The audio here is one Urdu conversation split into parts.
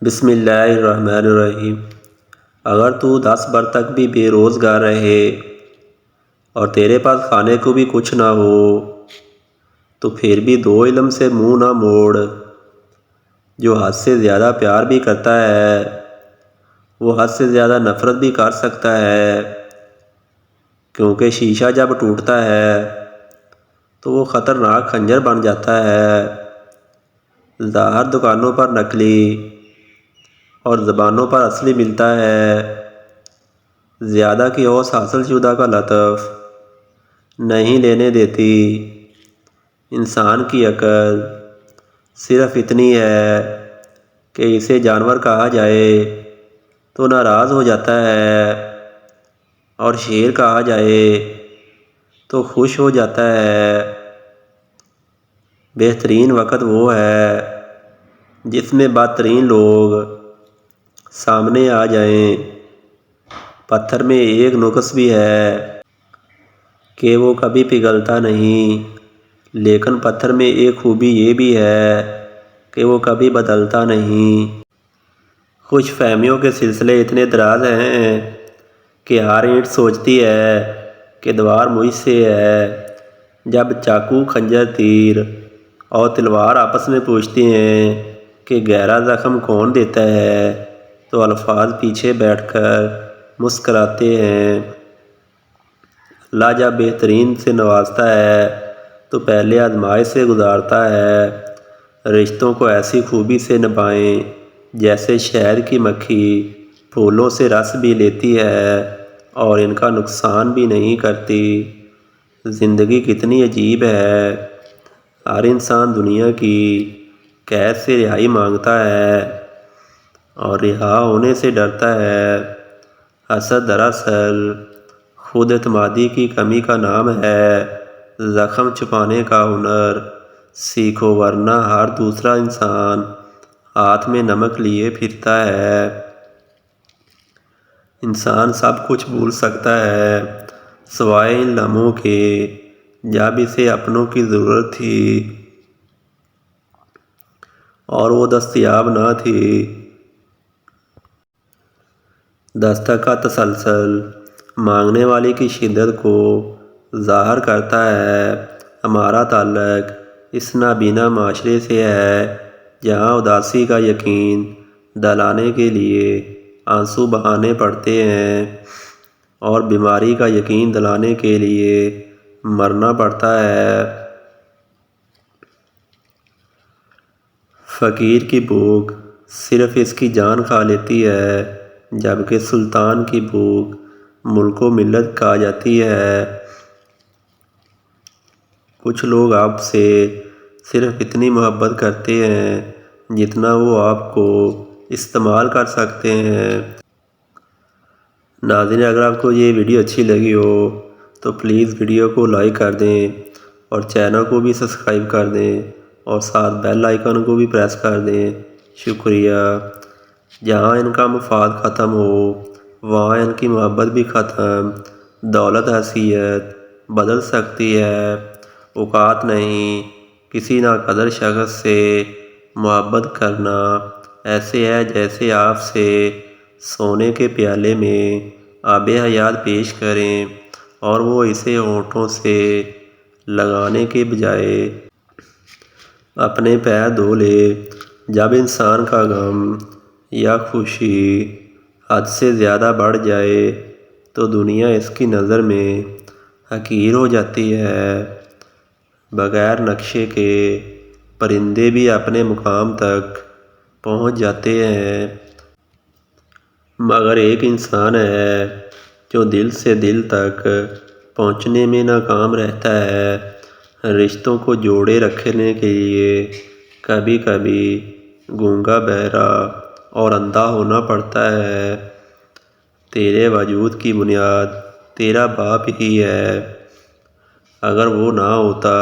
بسم اللہ الرحمن الرحیم۔ اگر تو 10 بر تک بھی بے روزگار رہے اور تیرے پاس کھانے کو بھی کچھ نہ ہو تو پھر بھی 2 علم سے منہ نہ موڑ۔ جو حد سے زیادہ پیار بھی کرتا ہے وہ حد سے زیادہ نفرت بھی کر سکتا ہے، کیونکہ شیشہ جب ٹوٹتا ہے تو وہ خطرناک خنجر بن جاتا ہے۔ ظاہر دکانوں پر نقلی اور زبانوں پر اصلی ملتا ہے۔ زیادہ کی اوس حاصل شدہ کا لطف نہیں لینے دیتی۔ انسان کی عقل صرف اتنی ہے کہ اسے جانور کہا جائے تو ناراض ہو جاتا ہے اور شیر کہا جائے تو خوش ہو جاتا ہے۔ بہترین وقت وہ ہے جس میں بدترین لوگ سامنے آ جائیں۔ پتھر میں ایک نقص بھی ہے کہ وہ کبھی پگھلتا نہیں، لیکن پتھر میں ایک خوبی یہ بھی ہے کہ وہ کبھی بدلتا نہیں۔ خوش فہمیوں کے سلسلے اتنے دراز ہیں کہ ہر اینٹ سوچتی ہے کہ دیوار مجھ سے ہے۔ جب چاقو، خنجر، تیر اور تلوار آپس میں پوچھتے ہیں کہ گہرا زخم کون دیتا ہے تو الفاظ پیچھے بیٹھ کر مسکراتے ہیں۔ اللہ جب بہترین سے نوازتا ہے تو پہلے آزمائش سے گزارتا ہے۔ رشتوں کو ایسی خوبی سے نبھائیں جیسے شہد کی مکھی پھولوں سے رس بھی لیتی ہے اور ان کا نقصان بھی نہیں کرتی۔ زندگی کتنی عجیب ہے، ہر انسان دنیا کی قید سے رہائی مانگتا ہے اور رہا ہونے سے ڈرتا ہے۔ حسد دراصل خود اعتمادی کی کمی کا نام ہے۔ زخم چھپانے کا ہنر سیکھو، ورنہ ہر دوسرا انسان ہاتھ میں نمک لیے پھرتا ہے۔ انسان سب کچھ بھول سکتا ہے سوائے ان لمحوں کے جب اسے اپنوں کی ضرورت تھی اور وہ دستیاب نہ تھی۔ دستک کا تسلسل مانگنے والے کی شدت کو ظاہر کرتا ہے۔ ہمارا تعلق اس نابینا معاشرے سے ہے جہاں اداسی کا یقین دلانے کے لیے آنسو بہانے پڑتے ہیں اور بیماری کا یقین دلانے کے لیے مرنا پڑتا ہے۔ فقیر کی بھوک صرف اس کی جان کھا لیتی ہے، جبکہ سلطان کی بھوک ملک و ملت کھا جاتی ہے۔ کچھ لوگ آپ سے صرف اتنی محبت کرتے ہیں جتنا وہ آپ کو استعمال کر سکتے ہیں۔ ناظرین، اگر آپ کو یہ ویڈیو اچھی لگی ہو تو پلیز ویڈیو کو لائک کر دیں اور چینل کو بھی سبسکرائب کر دیں اور ساتھ بیل آئیکن کو بھی پریس کر دیں۔ شکریہ۔ جہاں ان کا مفاد ختم ہو وہاں ان کی محبت بھی ختم۔ دولت حیثیت بدل سکتی ہے، اوقات نہیں۔ کسی ناقدر شخص سے محبت کرنا ایسے ہے جیسے آپ سے سونے کے پیالے میں آب حیات پیش کریں اور وہ اسے ہونٹوں سے لگانے کے بجائے اپنے پیر دھو لے۔ جب انسان کا غم یا خوشی حد سے زیادہ بڑھ جائے تو دنیا اس کی نظر میں حقیر ہو جاتی ہے۔ بغیر نقشے کے پرندے بھی اپنے مقام تک پہنچ جاتے ہیں، مگر ایک انسان ہے جو دل سے دل تک پہنچنے میں ناکام رہتا ہے۔ رشتوں کو جوڑے رکھنے کے لیے کبھی کبھی گونگا، بہرا اور اندھا ہونا پڑتا ہے۔ تیرے وجود کی بنیاد تیرا باپ ہی ہے۔ اگر وہ نہ ہوتا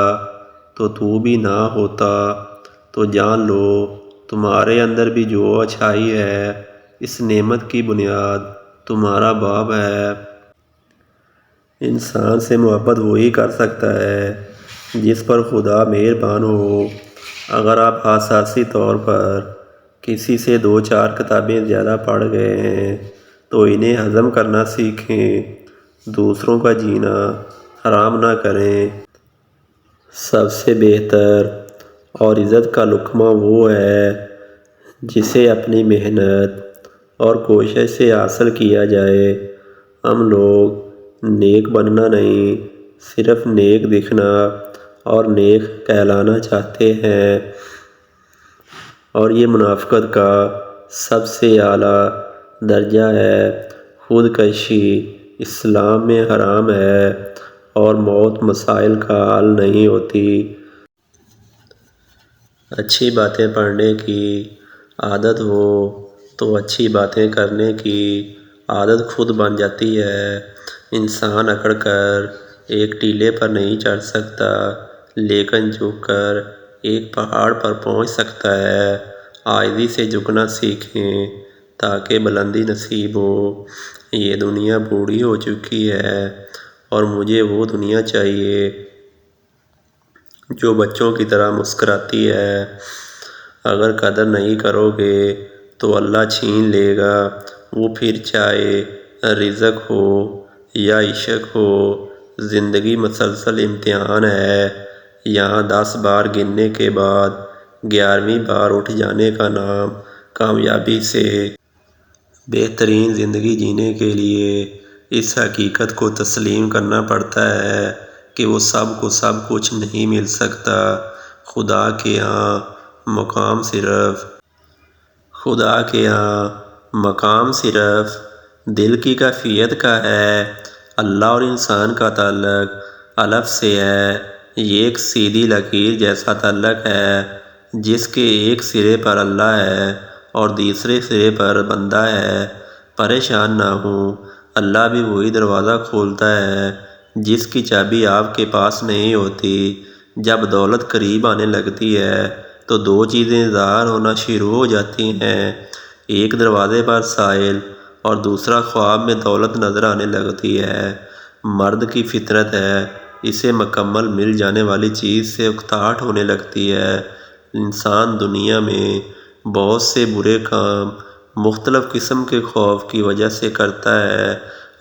تو بھی نہ ہوتا تو جان لو تمہارے اندر بھی جو اچھائی ہے اس نعمت کی بنیاد تمہارا باپ ہے۔ انسان سے محبت وہی کر سکتا ہے جس پر خدا مہربان ہو۔ اگر آپ احساسی طور پر کسی سے 2-4 کتابیں زیادہ پڑھ گئے ہیں تو انہیں ہضم کرنا سیکھیں، دوسروں کا جینا حرام نہ کریں۔ سب سے بہتر اور عزت کا لقمہ وہ ہے جسے اپنی محنت اور کوشش سے حاصل کیا جائے۔ ہم لوگ نیک بننا نہیں، صرف نیک دکھنا اور نیک کہلانا چاہتے ہیں، اور یہ منافقت کا سب سے اعلیٰ درجہ ہے۔ خودکشی اسلام میں حرام ہے اور موت مسائل کا حل نہیں ہوتی۔ اچھی باتیں پڑھنے کی عادت ہو تو اچھی باتیں کرنے کی عادت خود بن جاتی ہے۔ انسان اکڑ کر ایک ٹیلے پر نہیں چڑھ سکتا، لیکن جھک کر ایک پہاڑ پر پہنچ سکتا ہے۔ عاجزی سے جھکنا سیکھیں تاکہ بلندی نصیب ہو۔ یہ دنیا بوڑھی ہو چکی ہے اور مجھے وہ دنیا چاہیے جو بچوں کی طرح مسکراتی ہے۔ اگر قدر نہیں کرو گے تو اللہ چھین لے گا، وہ پھر چاہے رزق ہو یا عشق ہو۔ زندگی مسلسل امتحان ہے، یہاں 10 بار گرنے کے بعد 11ویں بار اٹھ جانے کا نام کامیابی سے۔ بہترین زندگی جینے کے لیے اس حقیقت کو تسلیم کرنا پڑتا ہے کہ وہ سب کو سب کچھ نہیں مل سکتا۔ خدا کے ہاں مقام صرف دل کی کیفیت کا ہے۔ اللہ اور انسان کا تعلق الف سے ہے۔ یہ ایک سیدھی لکیر جیسا تعلق ہے جس کے ایک سرے پر اللہ ہے اور دوسرے سرے پر بندہ ہے۔ پریشان نہ ہوں، اللہ بھی وہی دروازہ کھولتا ہے جس کی چابی آپ کے پاس نہیں ہوتی۔ جب دولت قریب آنے لگتی ہے تو 2 چیزیں ظاہر ہونا شروع ہو جاتی ہیں، ایک دروازے پر سائل اور دوسرا خواب میں دولت نظر آنے لگتی ہے۔ مرد کی فطرت ہے، اسے مکمل مل جانے والی چیز سے اکتاہٹ ہونے لگتی ہے۔ انسان دنیا میں بہت سے برے کام مختلف قسم کے خوف کی وجہ سے کرتا ہے۔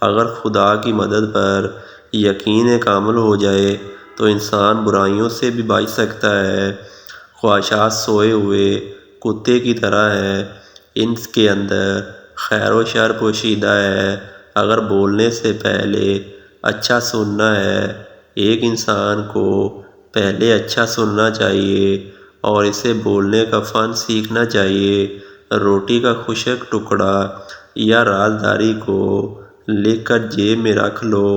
اگر خدا کی مدد پر یقین کامل ہو جائے تو انسان برائیوں سے بھی بچ سکتا ہے۔ خواہشات سوئے ہوئے کتے کی طرح ہیں، ان کے اندر خیر و شر پوشیدہ ہے۔ اگر بولنے سے پہلے اچھا سننا ہے، ایک انسان کو پہلے اچھا سننا چاہیے اور اسے بولنے کا فن سیکھنا چاہیے۔ روٹی کا خشک ٹکڑا یا رازداری کو لکھ کر جیب میں رکھ لو،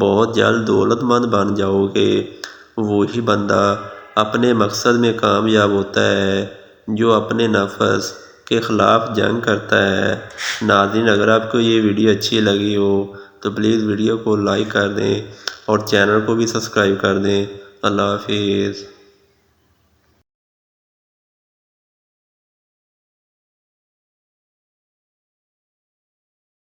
بہت جلد دولت مند بن جاؤ گے۔ وہی بندہ اپنے مقصد میں کامیاب ہوتا ہے جو اپنے نفس کے خلاف جنگ کرتا ہے۔ ناظرین، اگر آپ کو یہ ویڈیو اچھی لگی ہو تو پلیز ویڈیو کو لائک کر دیں اور چینل کو بھی سبسکرائب کر دیں۔ اللہ حافظ۔